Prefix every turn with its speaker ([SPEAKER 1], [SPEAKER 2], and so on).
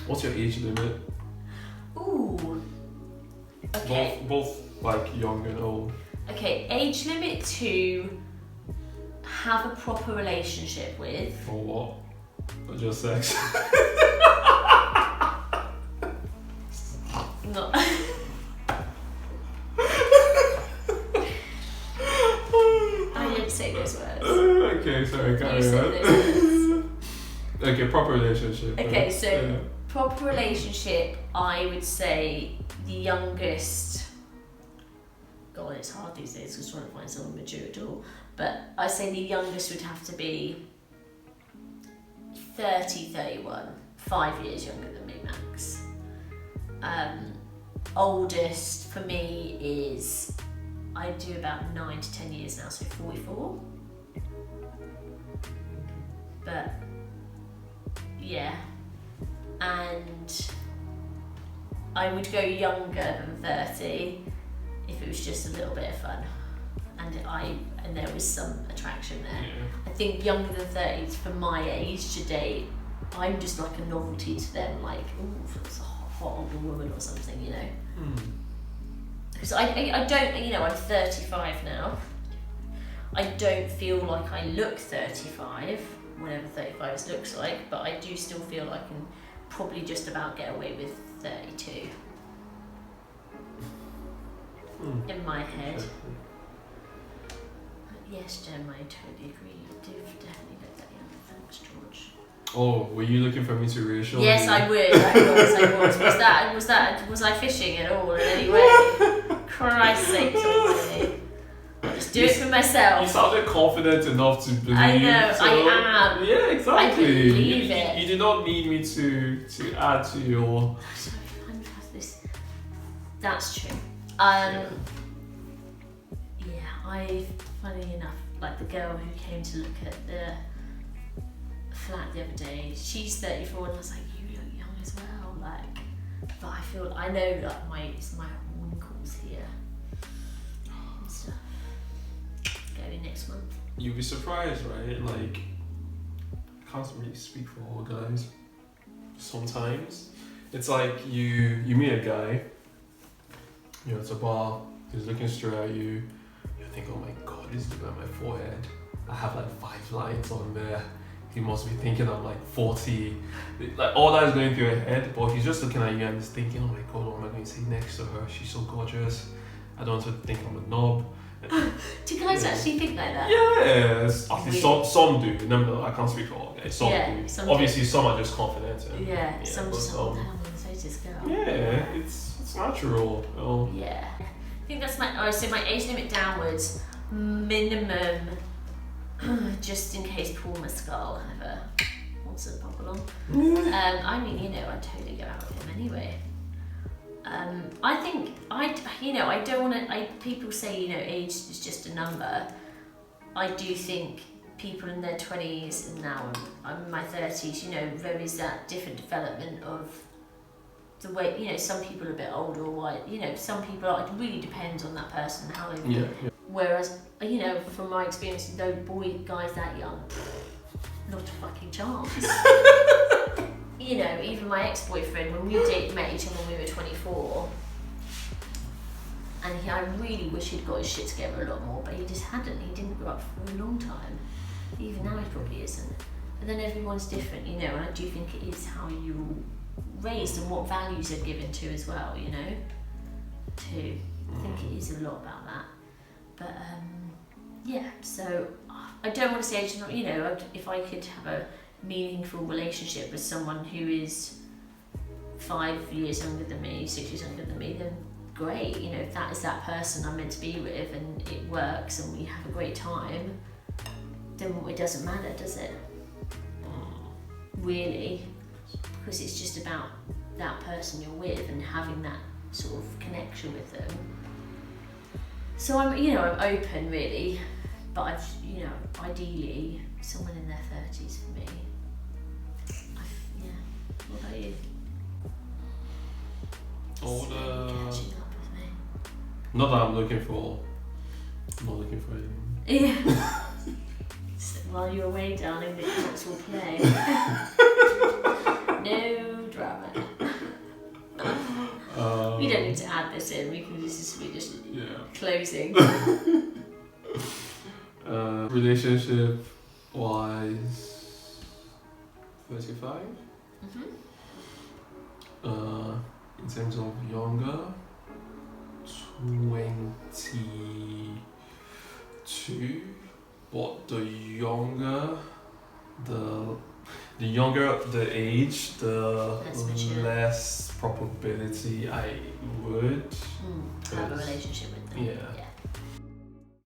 [SPEAKER 1] What's your age limit?
[SPEAKER 2] Ooh. Okay.
[SPEAKER 1] Both like young and old.
[SPEAKER 2] Okay, age limit to have a proper relationship with.
[SPEAKER 1] For what? Or just sex?
[SPEAKER 2] No. I didn't say those words.
[SPEAKER 1] Okay, sorry, carry
[SPEAKER 2] You said
[SPEAKER 1] on.
[SPEAKER 2] those words.
[SPEAKER 1] Okay, proper relationship.
[SPEAKER 2] Okay,
[SPEAKER 1] right?
[SPEAKER 2] so
[SPEAKER 1] Yeah.
[SPEAKER 2] proper relationship, I would say the youngest. God, it's hard these days because trying to find someone mature at all. But I say the youngest would have to be 30, 31, 5 years younger than me max. Oldest for me is, I do about 9 to 10 years now, so 44. But yeah, and I would go younger than 30 if it was just a little bit of fun and there was some attraction there.
[SPEAKER 1] Yeah.
[SPEAKER 2] I think younger than 30 for my age to date, I'm just like a novelty to them, like, ooh, it's a hot older woman or something, you know. Because I don't, you know, I'm 35 now. I don't feel like I look 35, whatever 35 looks like, but I do still feel I can probably just about get away with 32. In my head. Yes, Gemma, I totally agree. You do definitely look that young. Thanks, George.
[SPEAKER 1] Oh, were you looking for me to reassure you?
[SPEAKER 2] Yes, I would. I was. Was I fishing at all in any way? Christ's sake, almighty. I'll just do it for myself.
[SPEAKER 1] You sounded confident enough to believe.
[SPEAKER 2] I know,
[SPEAKER 1] so,
[SPEAKER 2] I am.
[SPEAKER 1] Yeah, exactly.
[SPEAKER 2] I believe it.
[SPEAKER 1] You did not need me to add to your.
[SPEAKER 2] Sorry, I'm past this. That's true. Funny enough, like the girl who came to look at the flat the other day, she's 34 and I was like, you look young as well, like, but I know like it's my wrinkles here and stuff. Going next month.
[SPEAKER 1] You'll be surprised, right? Like, I can't really speak for all guys. Sometimes it's like you meet a guy, you're at a bar, he's looking straight at you, you think, oh my god, he's looking at my forehead. I have like 5 lines on there. He must be thinking I'm like 40. Like all that is going through your head, but he's just looking at you and he's thinking, oh my god, what am I going to say next to her? She's so gorgeous. I don't want to think I'm a knob.
[SPEAKER 2] Do guys actually think like that?
[SPEAKER 1] Yes, at least some do. No, I can't speak for all guys. Some do. Obviously, some are just confident.
[SPEAKER 2] Yeah, some just like, what the hell am I going to say to this girl?
[SPEAKER 1] Yeah, it's natural. Well,
[SPEAKER 2] yeah. I think that's my age limit downwards, minimum, just in case Paul Mescal ever wants to pop along. I mean, you know, I'd totally go out with him anyway. I think, I don't want to, people say, you know, age is just a number. I do think people in their 20s and now I'm in my 30s, you know, there is that different development of the way, you know, some people are a bit older or white, you know, some people are, it really depends on that person, how they feel.
[SPEAKER 1] yeah.
[SPEAKER 2] Whereas, you know, from my experience, those guys that young, not a fucking chance. You know, even my ex-boyfriend, when we met each other when we were 24, and I really wish he'd got his shit together a lot more, but he just hadn't. He didn't grow up for a long time. Even now he probably isn't. But then everyone's different, you know, and I do think it is how you're raised and what values are given to as well, you know, too. I think it is a lot about that. But, yeah, so I don't want to say, you know, if I could have a meaningful relationship with someone who is 5 years younger than me, 6 years younger than me, then great. You know, if that is that person I'm meant to be with and it works and we have a great time, then it doesn't matter, does it? Really, because it's just about that person you're with and having that sort of connection with them. So I'm open really, but ideally someone in their 30s for me. What about you?
[SPEAKER 1] Older.
[SPEAKER 2] Catching up with me.
[SPEAKER 1] Not that I'm looking for anything.
[SPEAKER 2] Yeah. While you're away, darling, the clocks will play. in because this is we're just
[SPEAKER 1] Yeah.
[SPEAKER 2] closing.
[SPEAKER 1] Relationship wise, 35. In terms of younger, 22. But the younger the age, the
[SPEAKER 2] Less mature.
[SPEAKER 1] less probability I would.
[SPEAKER 2] Have a relationship with them.
[SPEAKER 1] Yeah.